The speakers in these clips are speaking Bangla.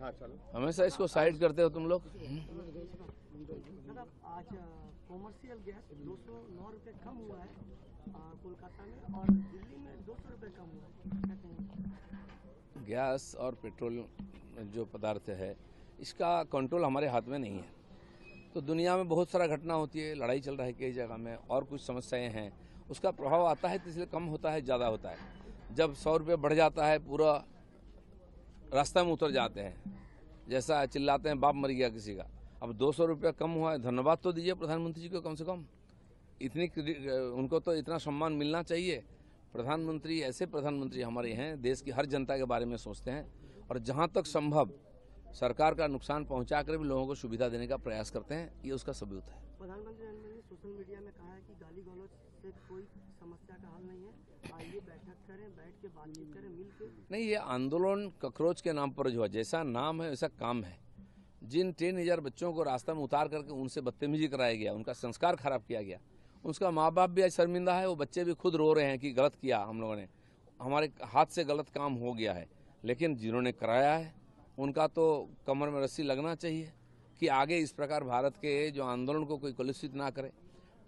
हाँ चलो, हमेशा इसको साइड करते हो तुम लोग। आज कॉमर्शियल गैस 209 रुपये कम हुआ है कोलकाता में, और दिल्ली में 200 रुपये कम हुआ है। गैस और पेट्रोल जो पदार्थ है इसका कंट्रोल हमारे हाथ में नहीं है। तो दुनिया में बहुत सारा घटना होती है, लड़ाई चल रहा है कई जगह में और कुछ समस्याएं हैं, उसका प्रभाव आता है तो इसलिए कम होता है, ज़्यादा होता है। जब 100 रुपये बढ़ जाता है पूरा रास्ता में उतर जाते हैं, जैसा चिल्लाते हैं बाप मर गया किसी का। अब 200 रुपया कम हुआ है, धन्यवाद तो दीजिए प्रधानमंत्री जी को कम से कम। उनको तो इतना सम्मान मिलना चाहिए। प्रधानमंत्री ऐसे प्रधानमंत्री हमारे हैं, देश की हर जनता के बारे में सोचते हैं और जहाँ तक संभव सरकार का नुकसान पहुँचा कर भी लोगों को सुविधा देने का प्रयास करते हैं, ये उसका सबूत है। प्रधानमंत्री ने सोशल मीडिया में कहा है कि गाली गलौज से कोई समस्या का हल नहीं है, आइए बैठक करें, बैठ के बातचीत करें, मिल के। नहीं, ये आंदोलन ककरोच के नाम पर जो है, जैसा नाम है वैसा काम है। जिन 3,000 बच्चों को रास्ता में उतार करके उनसे बदतमीजी कराया गया, उनका संस्कार खराब किया गया, उसका माँ बाप भी आज शर्मिंदा है, वो बच्चे भी खुद रो रहे हैं कि गलत किया हम लोगों ने, हमारे हाथ से गलत काम हो गया है। लेकिन जिन्होंने कराया है उनका तो कमर में रस्सी लगना चाहिए कि आगे इस प्रकार भारत के जो आंदोलन को कोई कलुषित ना करे।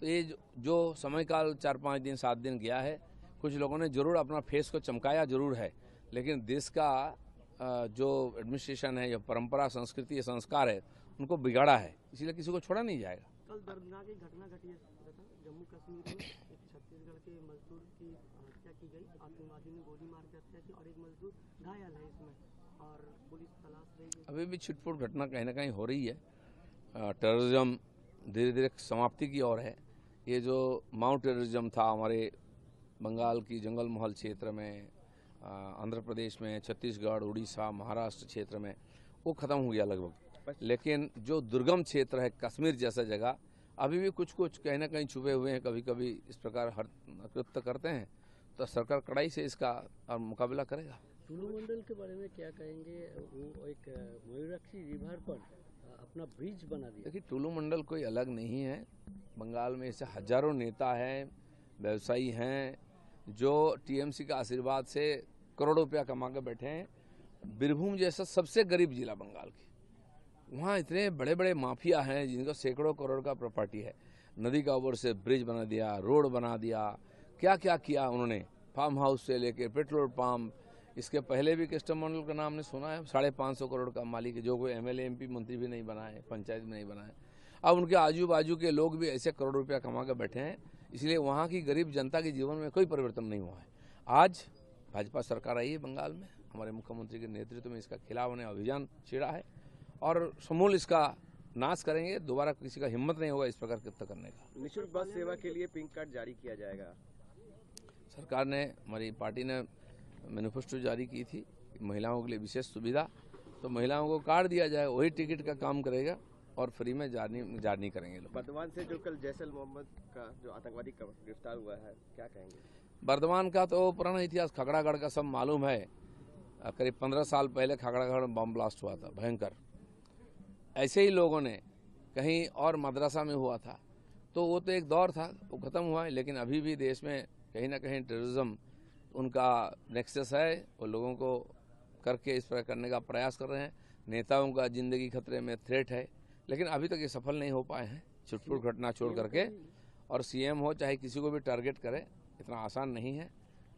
तो ये जो समय काल 4-5 दिन 7 दिन गया है, कुछ लोगों ने जरूर अपना फेस को चमकाया जरूर है, लेकिन देश का जो एडमिनिस्ट्रेशन है, जो परंपरा, संस्कृति, या संस्कार है, उनको बिगाड़ा है, इसलिए किसी को छोड़ा नहीं जाएगा। कल दर्दनाक एक घटना घटी है जम्मू कश्मीर में, एक छत्तीसगढ़ के मजदूर की हत्या की गई, आतंकवादी ने गोली मार के हत्या की और एक मजदूर घायल है इसमें, और पुलिस तलाश रही है। अभी भी छिटपुट घटना कहीं ना कहीं हो रही है। टेररिज्म धीरे धीरे समाप्ति की ओर है। ये जो माउंट टेररिज्म था हमारे बंगाल की जंगल महल क्षेत्र में, आंध्र प्रदेश में, छत्तीसगढ़, उड़ीसा, महाराष्ट्र क्षेत्र में, वो खत्म हो गया लगभग। लेकिन जो दुर्गम क्षेत्र है, कश्मीर जैसा जगह, अभी भी कुछ कुछ कहीं ना कहीं छुपे हुए हैं। कभी कभी इस प्रकार हर कृत्य करते हैं, तो सरकार कड़ाई से इसका मुकाबला करेगा। टुलू मंडल के बारे में क्या कहेंगे? वो एक मयूराक्षी रिवर पर अपना ब्रिज बना दिया। देखिए, टुलू मंडल कोई अलग नहीं है। बंगाल में ऐसे हजारों नेता हैं, व्यवसायी हैं, जो टीएमसी का आशीर्वाद से करोड़ों रुपया कमा के बैठे हैं। बीरभूम जैसा सबसे गरीब जिला बंगाल की, वहाँ इतने बड़े बड़े माफिया हैं जिनका सैकड़ों करोड़ का प्रॉपर्टी है। नदी का ऊपर से ब्रिज बना दिया, रोड बना दिया, क्या क्या किया उन्होंने, फार्म हाउस से लेके पेट्रोल पंप। इसके पहले भी कस्टम मंडल का नाम ने सुना है, 550 करोड़ का मालिक है, जो कोई एमएलए एमपी मंत्री भी नहीं बना है, पंचायत भी नहीं बना है। अब उनके आजू बाजू के लोग भी ऐसे करोड़ रुपया कमा के बैठे हैं, इसलिए वहाँ की गरीब जनता के जीवन में कोई परिवर्तन नहीं हुआ है। आज भाजपा सरकार आई है बंगाल में, हमारे मुख्यमंत्री के नेतृत्व में इसका खिलाफ उन्हें अभियान छेड़ा है और समूल इसका नाश करेंगे। दोबारा किसी का हिम्मत नहीं होगा इस प्रकार कृत्य करने का। निःशुल्क बस सेवा के लिए पिंक कार्ड जारी किया जाएगा। सरकार ने, हमारी पार्टी ने मैनिफेस्टो जारी की थी, महिलाओं के लिए विशेष सुविधा, तो महिलाओं को कार्ड दिया जाए, वही टिकट का काम करेगा और फ्री में जारी करेंगे लोग। बर्दवान से जो कल जैसल मोहम्मद का जो आतंकवादी गिरफ्तार हुआ है, क्या कहेंगे? बर्दवान का तो पुराना इतिहास, खगड़ागढ़ का सब मालूम है। करीब 15 साल पहले खगड़ागढ़ में बम ब्लास्ट हुआ था, भयंकर। ऐसे ही लोगों ने कहीं और मदरसा में हुआ था, तो वो तो एक दौर था, वो खत्म हुआ है। लेकिन अभी भी देश में कहीं ना कहीं टेररिज्म उनका नेक्सस है, वो लोगों को करके इस प्रकार करने का प्रयास कर रहे हैं। नेताओं का जिंदगी खतरे में, थ्रेट है, लेकिन अभी तक ये सफल नहीं हो पाए हैं, छुटपुट घटना छोड़ करके। और सीएम हो चाहे किसी को भी टारगेट करे, इतना आसान नहीं है।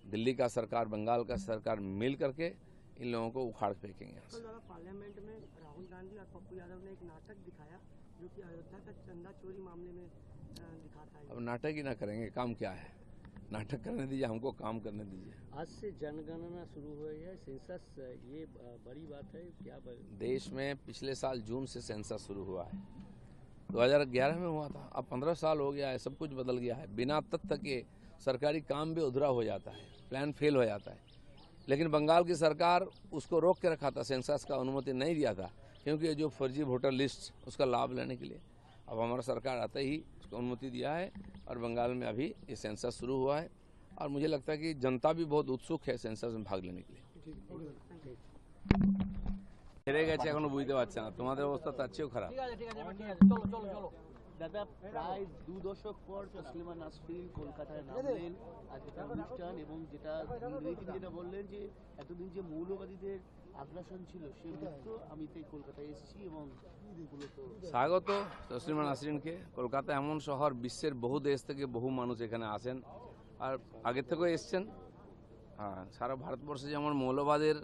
दिल्ली का सरकार, बंगाल का सरकार मिल करके इन लोगों को उखाड़ फेंकेंगे। पार्लियामेंट में राहुल गांधी और पप्पू यादव ने एक नाटक दिखाया जो कि अयोध्या का चंदा चोरी मामले में दिखाता है। अब नाटक ही ना करेंगे, काम क्या है? नाटक करने दीजिए, हमको काम करने दीजिए। आज से जनगणना शुरू हुई है, सेंसस, ये बड़ी बात है क्या? देश में पिछले साल जून से सेंसस शुरू हुआ है, 2011 में हुआ था। अब 15 साल हो गया है, सब कुछ बदल गया है। बिना तथ्य के सरकारी काम भी अधूरा हो जाता है, प्लान फेल हो जाता है। लेकिन बंगाल की सरकार उसको रोक के रखा था, सेंसस का अनुमति नहीं दिया था, क्योंकि ये जो फर्जी वोटर लिस्ट, उसका लाभ लेने के लिए। अब हमारा सरकार आते ही उसको अनुमति दिया है और बंगाल में अभी ये सेंसस शुरू हुआ है और मुझे लगता है कि जनता भी बहुत उत्सुक है सेंसस में भाग लेने के लिए। হেরে গেছে, এখনো বুঝতে পারছে না। তোমাদের অবস্থা তার চেয়েও খারাপ। দাদা প্রায় 2 দশক পর তসলিমা নাসরিন কলকাতায় নামলেন আজকে তার অনুষ্ঠান, এবং যেটা তিনি যেটা বললেন যে এতদিন যে মৌলবাদীদের আগ্রাসন ছিল সে মুক্ত, আমি তাই কলকাতায় এসেছি এবং মূলত স্বাগত তসলিমা নাসরিনকে। কলকাতা এমন শহর, বিশ্বের বহু দেশ থেকে বহু মানুষ এখানে আসেন আর আগের থেকেও এসছেন। সারা ভারতবর্ষে যেমন মৌলবাদের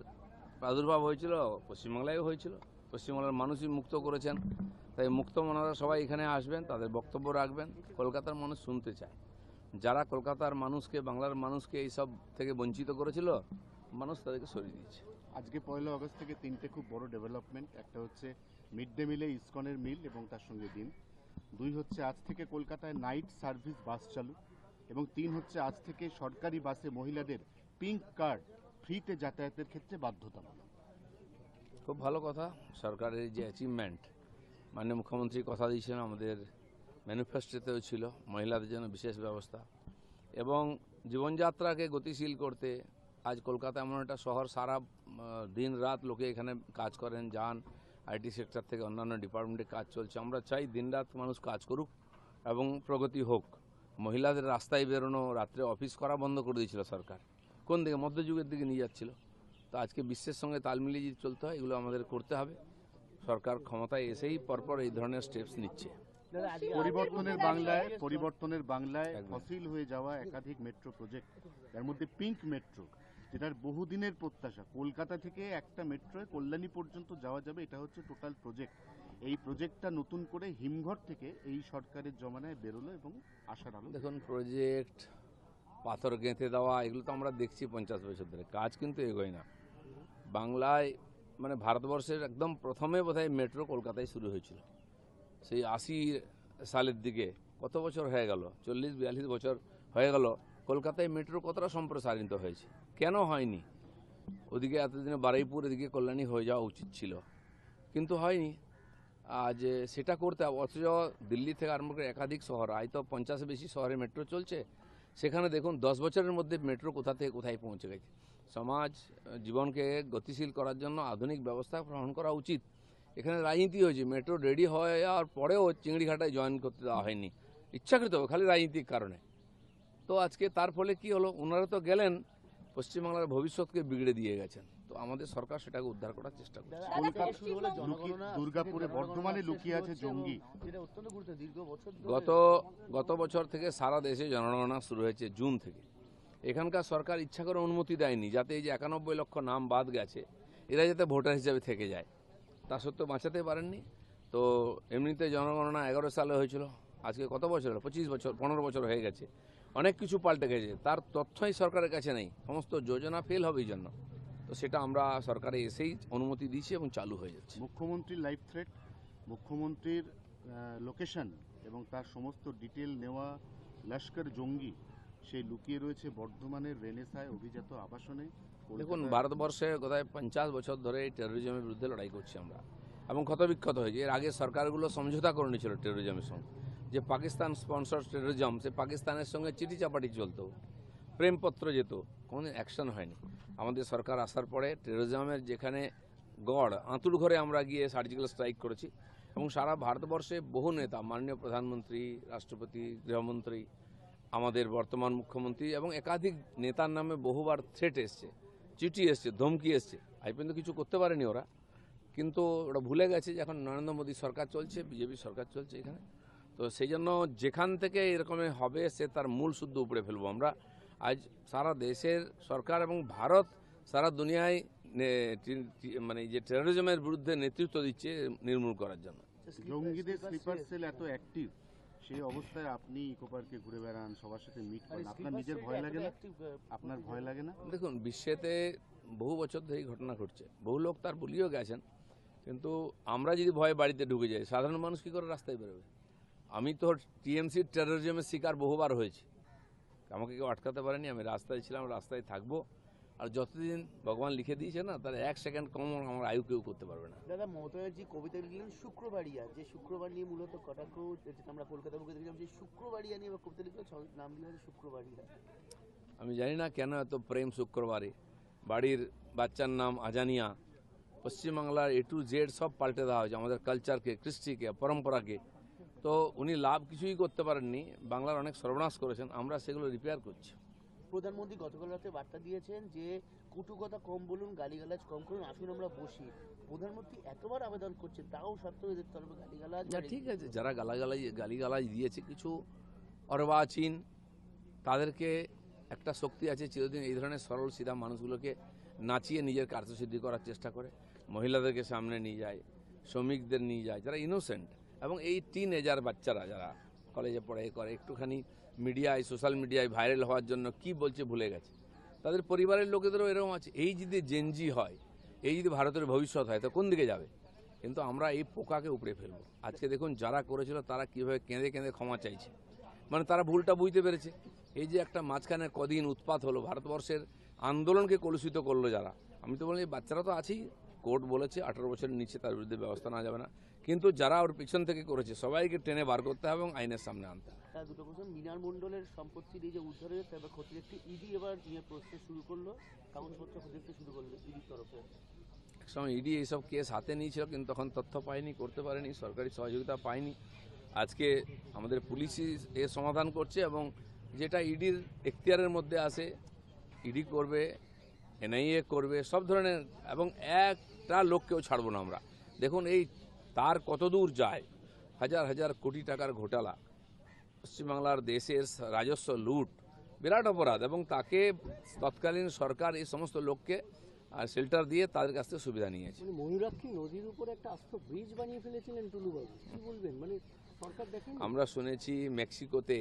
প্রাদুর্ভাব হয়েছিল, পশ্চিমবাংলায়ও হয়েছিল। পশ্চিমবাংলার মানুষই মুক্ত করেছেন, তাই মুক্ত মনারা সবাই এখানে আসবেন, তাদের বক্তব্য রাখবেন। কলকাতার মানুষ শুনতে চায়। যারা কলকাতার মানুষকে, বাংলার মানুষকে এইসব থেকে বঞ্চিত করেছিল, মানুষ তাদেরকে সরিয়ে দিয়েছে। আজকে 1 আগস্ট থেকে 3টে খুব বড় ডেভেলপমেন্ট। একটা হচ্ছে মিড ডে মিলে ইসকনের মিল এবং তার সঙ্গে দিন। 2 হচ্ছে আজ থেকে কলকাতায় নাইট সার্ভিস বাস চালু, এবং 3 হচ্ছে আজ থেকে সরকারি বাসে মহিলাদের পিঙ্ক কার্ড ফ্রিতে যাতায়াতের ক্ষেত্রে বাধ্যতামূলক। খুব ভালো কথা। সরকারের যে অ্যাচিভমেন্ট, মাননীয় মুখ্যমন্ত্রী কথা দিয়েছিলেন, আমাদের ম্যানিফেস্টোতেও ছিল মহিলাদের জন্য বিশেষ ব্যবস্থা এবং জীবনযাত্রাকে গতিশীল করতে। আজ কলকাতা এমন একটা শহর, সারা দিন রাত লোকে এখানে কাজ করেন, যান। আইটি সেক্টর থেকে অন্যান্য ডিপার্টমেন্টে কাজ চলছে। আমরা চাই দিনরাত মানুষ কাজ করুক এবং প্রগতি হোক। মহিলাদের রাস্তায় বেরোনো, রাত্রে অফিস করা বন্ধ করে দিয়েছিল সরকার। কোন দিকে? মধ্যযুগের দিকে নিয়ে যাচ্ছিল। তো আজকে বিশ্বের সঙ্গে তাল মিলিয়ে যদি চলতে হয়, এগুলো আমাদের করতে হবে। সরকার ক্ষমতায় এসেই পরপর এই ধরনের স্টেপস নিচ্ছে। পরিবর্তনের বাংলায় ফসিল হয়ে যাওয়া একাধিক মেট্রো প্রজেক্ট, তার মধ্যে পিঙ্ক মেট্রো, যেটার বহুদিনের প্রত্যাশা। কলকাতা থেকে একটা মেট্রোয় কল্যাণী পর্যন্ত যাওয়া যাবে, এটা হচ্ছে টোটাল প্রজেক্ট। এই প্রজেক্টটা নতুন করে হিমঘর থেকে এই সরকারের জমানায় বেরোলো এবং আশার আলো। দেখুন, প্রজেক্ট, পাথর গেঁথে দেওয়া, এগুলো তো আমরা দেখছি 50 বছর ধরে। কাজ কিন্তু এগোয় না। বাংলায় মানে ভারতবর্ষের একদম প্রথমে বোধহয় মেট্রো কলকাতায় শুরু হয়েছিল, সেই 80 সালের দিকে। কত বছর হয়ে গেল? 40-42 বছর হয়ে গেল। কলকাতায় মেট্রো কতটা সম্প্রসারিত হয়েছে? কেন হয়নি? ওদিকে এতদিনে বারুইপুর, এদিকে কল্যাণী হয়ে যাওয়া উচিত ছিল, কিন্তু হয়নি। আজ সেটা করতে, অথচ দিল্লি থেকে আরম্ভ করে একাধিক শহর, আজ তো 50 বেশি শহরে মেট্রো চলছে। সেখানে দেখুন 10 বছরের মধ্যে মেট্রো কোথা থেকে কোথায় পৌঁছে গেছে। সমাজ জীবনকে গতিশীল করার জন্য আধুনিক ব্যবস্থা গ্রহণ করা উচিত। এখানে রাজনীতি হয়েছে। মেট্রো রেডি হয়ে যাওয়ার পরেও চিংড়িঘাটায় জয়েন করতে দেওয়া হয়নি, ইচ্ছাকৃত, খালি রাজনীতির কারণে। তো আজকে তার ফলে কি হলো? ওনারা তো গেলেন, পশ্চিমবাংলার ভবিষ্যৎকে বিগড়ে দিয়ে গেছেন। তো আমাদের সরকার সেটাকে উদ্ধার করার চেষ্টা করছে। দুর্গাপুরে, বর্ধমানে লুকিয়ে আছে জঙ্গি, যেটা অত্যন্ত গুরুত্ব। দীর্ঘ বছর গত বছর থেকে সারা দেশে জনগণনা শুরু হয়েছে, জুন থেকে। এখানকার সরকার ইচ্ছা করে অনুমতি দেয়নি, যাতে এই যে 91 লক্ষ নাম বাদ গেছে, এরা যাতে ভোটার হিসেবে থেকে যায়। তা সত্ত্বেও বাঁচাতে পারেননি। তো এমনিতে জনগণনা 11 সালে হয়েছিল, আজকে কত বছর হলো? 25 বছর, 15 বছর হয়ে গেছে। অনেক কিছু পাল্টে গেছে, তার তথ্যই সরকারের কাছে নেই। সমস্ত যোজনা ফেল হবে এই জন্য। তো সেটা আমরা সরকারে এসেই অনুমতি দিয়েছি এবং চালু হয়ে যাচ্ছে। মুখ্যমন্ত্রীর লাইফ থ্রেট, মুখ্যমন্ত্রীর লোকেশন এবং তার সমস্ত ডিটেল নেওয়া লস্কর জঙ্গি, সেই লুকিয়ে রয়েছে বর্ধমানের রেনেসায় অভিজাত আবাসনে। দেখুন, ভারতবর্ষে কোথায় 50 বছর ধরে এই টেরোরিজমের বিরুদ্ধে লড়াই করছি আমরা, এবং ক্ষতবিক্ষত হয়েছে। এর আগে সরকারগুলো সমঝোতা করে নিয়েছিল টেরোরিজমের সঙ্গে, যে পাকিস্তান স্পন্সর টেরোরিজম, সে পাকিস্তানের সঙ্গে চিঠি চাপাটি চলতো, প্রেমপত্র যেত, কোনো অ্যাকশন হয়নি। আমাদের সরকার আসার পরে টেরোরিজমের যেখানে গড়, আঁতুড় ঘরে আমরা গিয়ে সার্জিক্যাল স্ট্রাইক করেছি, এবং সারা ভারতবর্ষে বহু নেতা, মাননীয় প্রধানমন্ত্রী, রাষ্ট্রপতি, গৃহমন্ত্রী, আমাদের বর্তমান মুখ্যমন্ত্রী এবং একাধিক নেতার নামে বহুবার থ্রেট এসছে, চিঠি এসছে, ধমকি এসছে। আজ পর্যন্ত কিছু করতে পারেনি ওরা, কিন্তু ওরা ভুলে গেছে যে এখন নরেন্দ্র মোদী সরকার চলছে, বিজেপি সরকার চলছে এখানে। তো সেই জন্য যেখান থেকে এরকম হবে, সে তার মূল শুদ্ধ উপড়ে ফেলবো আমরা। আজ সারা দেশের সরকার এবং ভারত সারা দুনিয়ায় মানে যে টেরোরিজমের বিরুদ্ধে নেতৃত্ব দিচ্ছে নির্মূল করার জন্য। জঙ্গিদের স্লিপার সেল এত অ্যাক্টিভ, সেই অবস্থায় আপনি ইকো পার্কে ঘুরে বেড়ান, সবার সাথে মিট করেন, আপনার নিজের ভয় লাগে না? আপনার ভয় লাগে না? দেখুন, বিশ্বেতে বহু বছর ধরে ঘটনা ঘটছে, বহু লোক তার বলিও গেছেন, কিন্তু আমরা যদি ভয়ে বাড়িতে ঢুকে যাই, সাধারণ মানুষ কী করে রাস্তায় বেরোবে? আমি তো টিএমসির টেরোরিজমের শিকার বহুবার হয়েছি, আমাকে কেউ আটকাতে পারেনি। আমি রাস্তায় ছিলাম, রাস্তায় থাকবো, আর যতদিন ভগবান লিখে দিয়েছে না, তার 1 সেকেন্ড কম আমার আয়ু কেউ করতে পারবে না। দাদা, মমতা ব্যানার্জি কবিতা লিখলেন শুক্রবারিয়া, যে শুক্রবার নিয়ে মূলত কটাক্ষ, যেটা আমরা কলকাতা বুকে দেখলাম, যে শুক্রবারিয়া নিয়ে কবিতা লিখলে নাম দিয়ে হচ্ছে শুক্রবারিয়া। আমি জানি না কেন এত প্রেম শুক্রবারে। বাড়ির বাচ্চার নাম আজানিয়া। পশ্চিমবাংলার A to Z সব পাল্টে দেওয়া হয়েছে, আমাদের কালচারকে, কৃষ্টিকে, পরম্পরাকে। তো উনি লাভ কিছুই করতে পারেননি, বাংলার অনেক সর্বনাশ করেছেন, আমরা সেগুলো রিপেয়ার করছি। প্রধানমন্ত্রী গতকাল রাতে বার্তা দিয়েছেন যে কটু কথা কম বলুন, গালিগালাজ কম করুন, আসুন আমরা বসি। প্রধানমন্ত্রী এতবার আবেদন করছেন, তাও সত্ত্বেও এদের তরফে গালিগালাজ। না ঠিক আছে, যারা গালিগালাজ দিয়েছে কিছু অর্বাচীন, তাদেরকে একটা শক্তি আছে চিরদিন এই ধরনের সরল সিধা মানুষগুলোকে নাচিয়ে নিজের কার্যসিদ্ধি করার চেষ্টা করে, মহিলাদেরকে সামনে নিয়ে যায়, শ্রমিকদের নিয়ে যায়, যারা ইনোসেন্ট। এবং এই টিনেজার বাচ্চারা যারা কলেজে পড়ে করে একটুখানি মিডিয়ায় সোশ্যাল মিডিয়ায় ভাইরাল হওয়ার জন্য কি বলছে ভুলে গেছে, তাদের পরিবারের লোকেদেরও এরকম আছে। এই যদি জেনজি হয়, এই যদি ভারতের ভবিষ্যৎ হয়, তো কোন দিকে যাবে? কিন্তু আমরা এই পোকাকে উপড়ে ফেলবো। আজকে দেখুন যারা করেছিল তারা কীভাবে কেঁদে কেঁদে ক্ষমা চাইছে, মানে তারা ভুলটা বুঝতে পেরেছে। এই যে একটা মাঝখানে কদিন উৎপাত হলো, ভারতবর্ষের আন্দোলনকে কলুষিত করলো যারা, আমি তো বলি বাচ্চারা তো আছেই, কোর্ট বলেছে 18 বছরের নিচে তার বিরুদ্ধে ব্যবস্থা নেওয়া যাবে না, কিন্তু যারা ওর পিছন থেকে করেছে সবাইকে টেনে বার করতে হবে এবং আইনের সামনে আনতে হবে। তার দুটো কোশ্চেন, মিনার মণ্ডলের সম্পত্তির এই যে উদ্ধারের তারপর ক্ষতির একটি ইডি এবার নিয়ে প্রসেস শুরু করলো, কাগজপত্র দেখতে শুরু করলো ইডির তরফে। একসময় ইডি এইসব কেস হাতে নিয়েছিল, কিন্তু তখন তথ্য পায়নি, করতে পারেনি, সরকারি সহযোগিতা পায়নি। আজকে আমাদের পুলিশই এর সমাধান করছে এবং যেটা ইডির এখতিয়ারের মধ্যে আসে ইডি করবে, এনআইএ করবে, সব ধরনের, এবং একটা লোককেও ছাড়বো না আমরা। দেখুন এই তার কত দূর যায়, হাজার হাজার কোটি টাকার ঘোটালা, পশ্চিমবাংলার দেশের রাজস্ব লুট, বিরাট অপরাধ, এবং তাকে তৎকালীন সরকার এই সমস্ত লোককে শেল্টার দিয়ে তাদের কাছ থেকে সুবিধা নিয়েছে। মানে ময়ূরাক্ষী নদীর উপর একটা আস্ত ব্রিজ বানিয়ে ফেলেছিলেন টুলুবাবু, কি বলবেন? মানে সরকার দেখেন, আমরা শুনেছি মেক্সিকোতে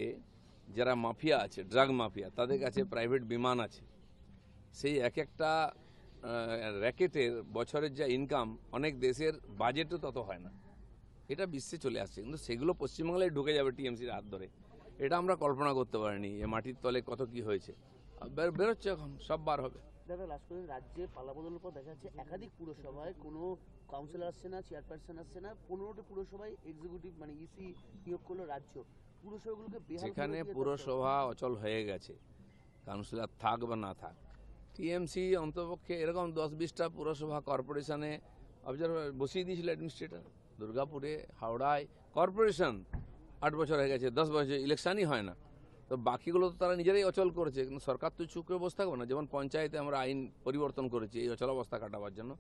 যারা মাফিয়া আছে, ড্রাগ মাফিয়া, তাদের কাছে প্রাইভেট বিমান আছে, সেই এক একটা র্যাকেটের বছরের যা ইনকাম অনেক দেশের বাজেটও তত হয় না। এটা বিশ্বে চলে আসছে, কিন্তু সেগুলো পশ্চিমবাংলায় ঢুকে যাবে টিএমসির হাত ধরে, এটা আমরা কল্পনা করতে পারিনি। এ মাটির তলে কত কি হয়েছে, বেরোচ্ছে, এখন সব বার হবে। দাদা লাস্ট করে, রাজ্যে পালাবদলের পর দেখা যাচ্ছে একাধিক পুরসভায় কোনো কাউন্সিলর আসছে না, চেয়ারপারসন আসছে না, 15টি পুরসভায় এক্সিকিউটিভ মানে ইসি নিয়োগ করলো রাজ্য। পুরসভাগুলোকে যেখানে পুরসভা অচল হয়ে গেছে, কাউন্সিলর থাক বা না থাক, টিএমসি অন্তপক্ষে এরকম 10-20টা পুরসভা কর্পোরেশনে অবজারভার বসিয়ে দিয়েছিল অ্যাডমিনিস্ট্রেটর। দুর্গাপুরে, হাওড়ায় কর্পোরেশন 8 বছর হয়ে গেছে, 10 বছর ইলেকশনই হয় না, তো বাকিগুলো তো তারা নিজেরাই অচল করেছে। কিন্তু সরকার তো চুপ করে বসে থাকবে না। যেমন পঞ্চায়েতে আমরা আইন পরিবর্তন করেছি এই অচল অবস্থা কাটাবার জন্য,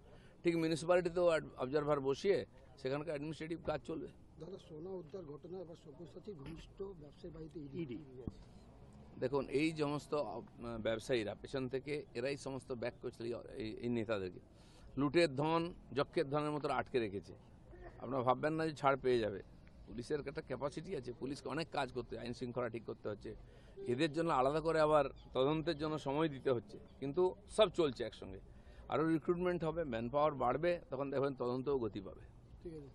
ঠিক মিউনিসিপ্যালিটিতেও অবজারভার বসিয়ে সেখানকার অ্যাডমিনিস্ট্রেটিভ কাজ চলবে। দাদা সোনা উদ্ধার ঘটনা এবার সব্যসাচী ঘনিষ্ঠ ব্যবসায়ী বাড়িতে ইডি। দেখুন এই সমস্ত ব্যবসায়ীরা পেছন থেকে এরাই সমস্ত ব্যাক করছিল এই নেতাদেরকে, লুটের ধন যক্ষের ধনের মতো আটকে রেখেছে। আপনারা ভাববেন না যে ছাড় পেয়ে যাবে, পুলিশের একটা ক্যাপাসিটি আছে, পুলিশকে অনেক কাজ করতে, আইন শৃঙ্খলা ঠিক করতে হচ্ছে, এদের জন্য আলাদা করে আবার তদন্তের জন্য সময় দিতে হচ্ছে, কিন্তু সব চলছে একসঙ্গে। আরও রিক্রুটমেন্ট হবে, ম্যান পাওয়ার বাড়বে, তখন দেখবেন তদন্তও গতি পাবে। ঠিক আছে।